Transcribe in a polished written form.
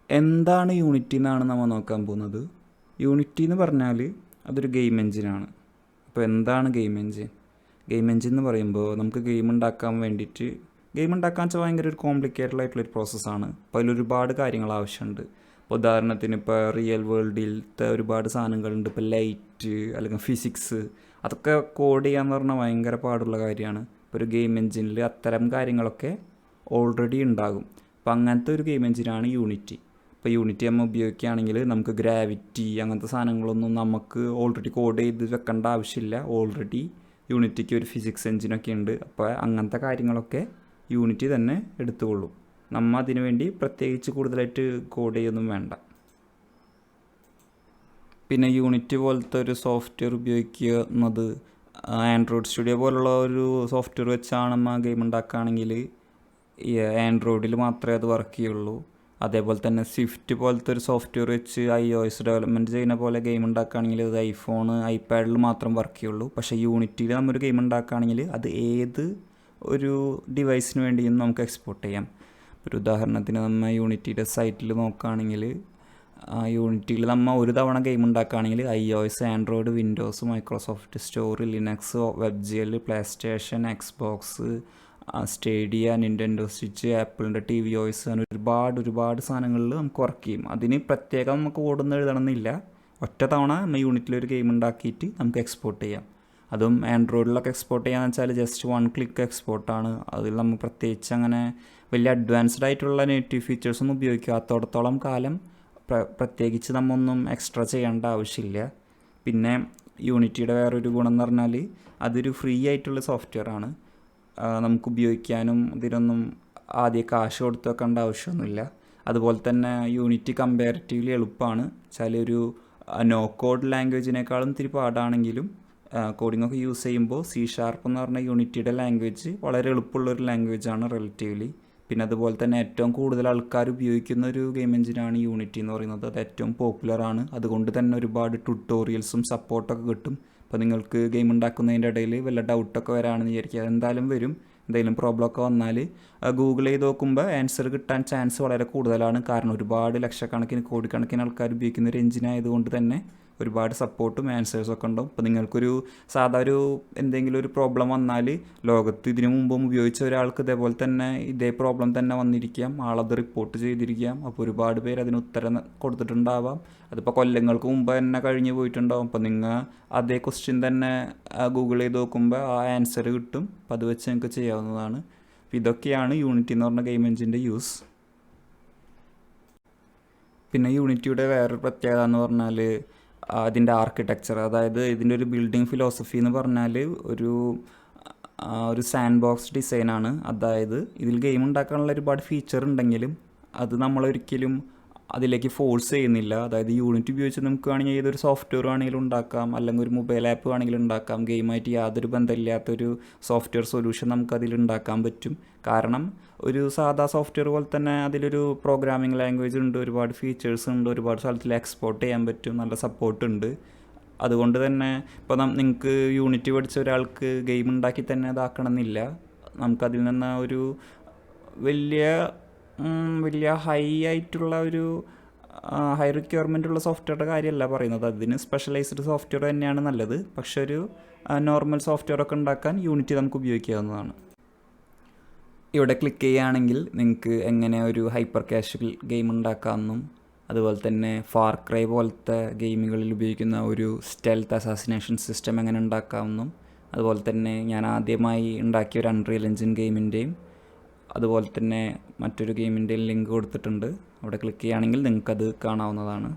എന്താണ് യൂണിറ്റി എന്നാണ് നമ്മൾ നോക്കാൻ പോകുന്നത്. യൂണിറ്റി എന്ന് പറഞ്ഞാൽ അതൊരു ഗെയിം എഞ്ചിനാണ്. അപ്പോൾ എന്താണ് ഗെയിം എഞ്ചിൻ? ഗെയിം എഞ്ചിൻ എന്ന് പറയുമ്പോൾ നമുക്ക് ഗെയിം ഉണ്ടാക്കാൻ വേണ്ടിയിട്ട് ഗെയിം ഉണ്ടാക്കാൻ വെച്ചാൽ ഭയങ്കര ഒരു കോംപ്ലിക്കേറ്റഡ് ആയിട്ടുള്ളൊരു പ്രോസസ്സാണ്. അപ്പോൾ അതിലൊരുപാട് കാര്യങ്ങൾ ആവശ്യമുണ്ട്. ഇപ്പോൾ ഉദാഹരണത്തിന് ഇപ്പോൾ റിയൽ വേൾഡിലത്തെ ഒരുപാട് സാധനങ്ങളുണ്ട്. ഇപ്പോൾ ലൈറ്റ് അല്ലെങ്കിൽ ഫിസിക്സ്, അതൊക്കെ കോഡ് ചെയ്യാന്ന് പറഞ്ഞാൽ ഭയങ്കര പാടുള്ള കാര്യമാണ്. ഇപ്പോൾ ഒരു ഗെയിം എഞ്ചിനിൽ അത്തരം കാര്യങ്ങളൊക്കെ ഓൾറെഡി ഉണ്ടാകും. അപ്പോൾ അങ്ങനത്തെ ഒരു ഗെയിം എഞ്ചിനാണ് യൂണിറ്റി. ഇപ്പോൾ യൂണിറ്റി നമ്മൾ ഉപയോഗിക്കുകയാണെങ്കിൽ നമുക്ക് ഗ്രാവിറ്റി അങ്ങനത്തെ സാധനങ്ങളൊന്നും നമുക്ക് ഓൾറെഡി കോഡ് ചെയ്ത് വെക്കേണ്ട ആവശ്യമില്ല. ഓൾറെഡി യൂണിറ്റിക്ക് ഒരു ഫിസിക്സ് എഞ്ചിനൊക്കെ ഉണ്ട്. അപ്പോൾ അങ്ങനത്തെ കാര്യങ്ങളൊക്കെ യൂണിറ്റി തന്നെ എടുത്തുകൊള്ളും. നമ്മൾ അതിനു വേണ്ടി പ്രത്യേകിച്ച് കൂടുതലായിട്ട് കോഡ് ചെയ്യൊന്നും വേണ്ട. പിന്നെ യൂണിറ്റി പോലത്തെ ഒരു സോഫ്റ്റ്വെയർ ഉപയോഗിക്കുന്നത് ആൻഡ്രോയിഡ് സ്റ്റുഡിയോ പോലുള്ള ഒരു സോഫ്റ്റ്വെയർ വെച്ചാണ് നമ്മൾ ഗെയിം ഉണ്ടാക്കുകയാണെങ്കിൽ ഈ ആൻഡ്രോയിഡിൽ മാത്രമേ അത് വർക്ക് ചെയ്യുള്ളൂ. അതേപോലെ തന്നെ സ്വിഫ്റ്റ് പോലത്തെ ഒരു സോഫ്റ്റ്വെയർ വെച്ച് iOS ഡെവലപ്മെൻറ്റ് ചെയ്യുന്ന പോലെ ഗെയിം ഉണ്ടാക്കുകയാണെങ്കിൽ അത് ഐഫോൺ ഐപാഡിൽ മാത്രം വർക്ക് ചെയ്യുള്ളൂ. പക്ഷേ യൂണിറ്റിയിൽ നമ്മൊരു ഗെയിം ഉണ്ടാക്കുകയാണെങ്കിൽ അത് ഏത് ഒരു ഡിവൈസിന് വേണ്ടിയും നമുക്ക് എക്സ്പോർട്ട് ചെയ്യാം. ഒരു ഉദാഹരണത്തിന് നമ്മൾ യൂണിറ്റിയുടെ സൈറ്റിൽ നോക്കുകയാണെങ്കിൽ യൂണിറ്റിയിൽ നമ്മൾ ഒരു തവണ ഗെയിം ഉണ്ടാക്കുകയാണെങ്കിൽ iOS, Android, Windows, Microsoft Store, Linux, WebGL, PlayStation, Xbox, Stadia, Nintendo Switch, ആപ്പിളിൻ്റെ tvOS, അങ്ങനെ ഒരുപാട് സാധനങ്ങളിൽ നമുക്ക് വർക്ക് ചെയ്യും. അതിന് പ്രത്യേകം നമുക്ക് ഓടുന്ന എഴുതണമെന്നില്ല. ഒറ്റ തവണ നമ്മൾ യൂണിറ്റിലൊരു ഗെയിം ഉണ്ടാക്കിയിട്ട് നമുക്ക് എക്സ്പോർട്ട് ചെയ്യാം. അതും ആൻഡ്രോയിഡിലൊക്കെ എക്സ്പോർട്ട് ചെയ്യാന്ന് വെച്ചാൽ ജസ്റ്റ് 1 ക്ലിക്ക് എക്സ്പോർട്ടാണ്. അതിൽ നമുക്ക് പ്രത്യേകിച്ച് അങ്ങനെ വലിയ അഡ്വാൻസ്ഡ് ആയിട്ടുള്ള നേറ്റീവ് ഫീച്ചേഴ്സൊന്നും ഉപയോഗിക്കാത്തടത്തോളം കാലം പ്രത്യേകിച്ച് നമ്മൊന്നും എക്സ്ട്രാ ചെയ്യേണ്ട ആവശ്യമില്ല. പിന്നെ യൂണിറ്റിയുടെ വേറൊരു ഗുണം എന്ന് പറഞ്ഞാൽ അതൊരു ഫ്രീ ആയിട്ടുള്ള സോഫ്റ്റ്വെയർ ആണ്. നമുക്ക് ഉപയോഗിക്കാനും ഇതിനൊന്നും ആദ്യം കാശ് കൊടുത്ത് വെക്കേണ്ട ആവശ്യമൊന്നുമില്ല. അതുപോലെ തന്നെ യൂണിറ്റി കമ്പാരിറ്റീവ്ലി എളുപ്പമാണ്. വെച്ചാൽ ഒരു നോ കോഡ് ലാംഗ്വേജിനേക്കാളും ഇത്തിരി പാടാണെങ്കിലും കോഡിങ്ങൊക്കെ യൂസ് ചെയ്യുമ്പോൾ C# എന്ന് പറഞ്ഞ യൂണിറ്റിയുടെ ലാംഗ്വേജ് വളരെ എളുപ്പമുള്ളൊരു ലാംഗ്വേജാണ് റിലേറ്റീവ്ലി. പിന്നെ അതുപോലെ തന്നെ ഏറ്റവും കൂടുതൽ ആൾക്കാർ ഉപയോഗിക്കുന്ന ഒരു ഗെയിം എഞ്ചിനാണ് യൂണിറ്റി എന്ന് പറയുന്നത്. അത് ഏറ്റവും പോപ്പുലറാണ്. അതുകൊണ്ട് തന്നെ ഒരുപാട് ട്യൂട്ടോറിയൽസും സപ്പോർട്ടൊക്കെ കിട്ടും. അപ്പോൾ നിങ്ങൾക്ക് ഗെയിം ഉണ്ടാക്കുന്നതിൻ്റെ ഇടയിൽ വല്ല ഡൗട്ടൊക്കെ വരാണെന്ന് വിചാരിക്കുക, എന്തായാലും വരും. എന്തെങ്കിലും പ്രോബ്ലമൊക്കെ വന്നാൽ ഗൂഗിൾ ചെയ്ത് നോക്കുമ്പോൾ ആൻസർ കിട്ടാൻ ചാൻസ് വളരെ കൂടുതലാണ്. കാരണം ഒരുപാട് ലക്ഷക്കണക്കിന് കോടിക്കണക്കിന് ആൾക്കാർ ഉപയോഗിക്കുന്ന ഒരു എഞ്ചിനായതുകൊണ്ട് തന്നെ ഒരുപാട് സപ്പോർട്ടും ആൻസേഴ്സൊക്കെ ഉണ്ടാവും. ഇപ്പോൾ നിങ്ങൾക്കൊരു സാധാ എന്തെങ്കിലും ഒരു പ്രോബ്ലം വന്നാൽ ലോകത്ത് ഇതിനു മുമ്പും ഉപയോഗിച്ച ഒരാൾക്ക് ഇതേ പ്രോബ്ലം തന്നെ വന്നിരിക്കാം, ആളത് റിപ്പോർട്ട് ചെയ്തിരിക്കാം. അപ്പോൾ ഒരുപാട് പേര് അതിന് ഉത്തരം കൊടുത്തിട്ടുണ്ടാവാം. അതിപ്പോൾ കൊല്ലങ്ങൾക്ക് മുമ്പ് തന്നെ കഴിഞ്ഞ് പോയിട്ടുണ്ടാവും. അപ്പോൾ നിങ്ങൾ അതേ ക്വസ്റ്റ്യൻ തന്നെ ഗൂഗിൾ ചെയ്ത് നോക്കുമ്പോൾ ആ ആൻസർ കിട്ടും. അപ്പോൾ അത് വെച്ച് നിങ്ങൾക്ക് ചെയ്യാവുന്നതാണ്. അപ്പോൾ ഇതൊക്കെയാണ് യൂണിറ്റി എന്ന് പറഞ്ഞ ഗെയിം എഞ്ചിൻ്റെ യൂസ്. പിന്നെ യൂണിറ്റിയുടെ വേറൊരു പ്രത്യേകത എന്ന് പറഞ്ഞാൽ അതിൻ്റെ ആർക്കിടെക്ചർ, അതായത് ഇതിൻ്റെ ഒരു ബിൽഡിംഗ് ഫിലോസഫി എന്ന് പറഞ്ഞാൽ ഒരു സാൻഡ് ബോക്സ് ഡിസൈനാണ്. അതായത് ഇതിൽ ഗെയിം ഉണ്ടാക്കാനുള്ള ഒരുപാട് ഫീച്ചർ ഉണ്ടെങ്കിലും അത് നമ്മളൊരിക്കലും അതിലേക്ക് ഫോഴ്സ് ചെയ്യുന്നില്ല. അതായത് യൂണിറ്റ് ഉപയോഗിച്ച് നമുക്ക് വേണമെങ്കിൽ ഏതൊരു സോഫ്റ്റ്വെയർ വേണമെങ്കിലും ഉണ്ടാക്കാം, അല്ലെങ്കിൽ ഒരു മൊബൈൽ ആപ്പ് വേണമെങ്കിലും ഉണ്ടാക്കാം. ഗെയിമായിട്ട് യാതൊരു ബന്ധമില്ലാത്തൊരു സോഫ്റ്റ്വെയർ സൊല്യൂഷൻ നമുക്കതിൽ ഉണ്ടാക്കാൻ പറ്റും. കാരണം ഒരു സാധാ സോഫ്റ്റ്വെയർ പോലെ തന്നെ അതിലൊരു പ്രോഗ്രാമിംഗ് ലാംഗ്വേജ് ഉണ്ട്, ഒരുപാട് ഫീച്ചേഴ്സ് ഉണ്ട്, ഒരുപാട് സ്ഥലത്തിൽ എക്സ്പോർട്ട് ചെയ്യാൻ പറ്റും, നല്ല സപ്പോർട്ട് ഉണ്ട്. അതുകൊണ്ട് തന്നെ ഇപ്പോൾ നിങ്ങൾക്ക് യൂണിറ്റി പഠിച്ച ഒരാൾക്ക് ഗെയിം ഉണ്ടാക്കി തന്നെ ഇതാക്കണം എന്നില്ല. നമുക്കതിൽ നിന്ന് ഒരു വലിയ ഹൈ ആയിട്ടുള്ള ഒരു ഹൈ റിക്വയർമെൻ്റ് ഉള്ള സോഫ്റ്റ്വെയറുടെ കാര്യമല്ല പറയുന്നത്. അതിന് സ്പെഷ്യലൈസ്ഡ് സോഫ്റ്റ്വെയർ തന്നെയാണ് നല്ലത്. പക്ഷെ ഒരു നോർമൽ സോഫ്റ്റ്വെയർ ഒക്കെ ഉണ്ടാക്കാൻ യൂണിറ്റി നമുക്ക് ഉപയോഗിക്കാവുന്നതാണ്. ഇവിടെ ക്ലിക്ക് ചെയ്യുകയാണെങ്കിൽ നിങ്ങൾക്ക് എങ്ങനെ ഒരു ഹൈപ്പർ കാഷ്വൽ ഗെയിം ഉണ്ടാക്കാമെന്നും അതുപോലെ തന്നെ ഫാർ ക്രൈ പോലത്തെ ഗെയിമുകളിൽ ഉപയോഗിക്കുന്ന ഒരു സ്റ്റെൽത്ത് അസാസിനേഷൻ സിസ്റ്റം എങ്ങനെ ഉണ്ടാക്കാമെന്നും അതുപോലെ തന്നെ ഞാൻ ആദ്യമായി ഉണ്ടാക്കിയ ഒരു അൺറിയൽ എഞ്ചിൻ ഗെയിമിൻ്റെയും അതുപോലെ തന്നെ മറ്റൊരു ഗെയിമിൻ്റെയും ലിങ്ക് കൊടുത്തിട്ടുണ്ട്. അവിടെ ക്ലിക്ക് ചെയ്യുകയാണെങ്കിൽ നിങ്ങൾക്കത് കാണാവുന്നതാണ്.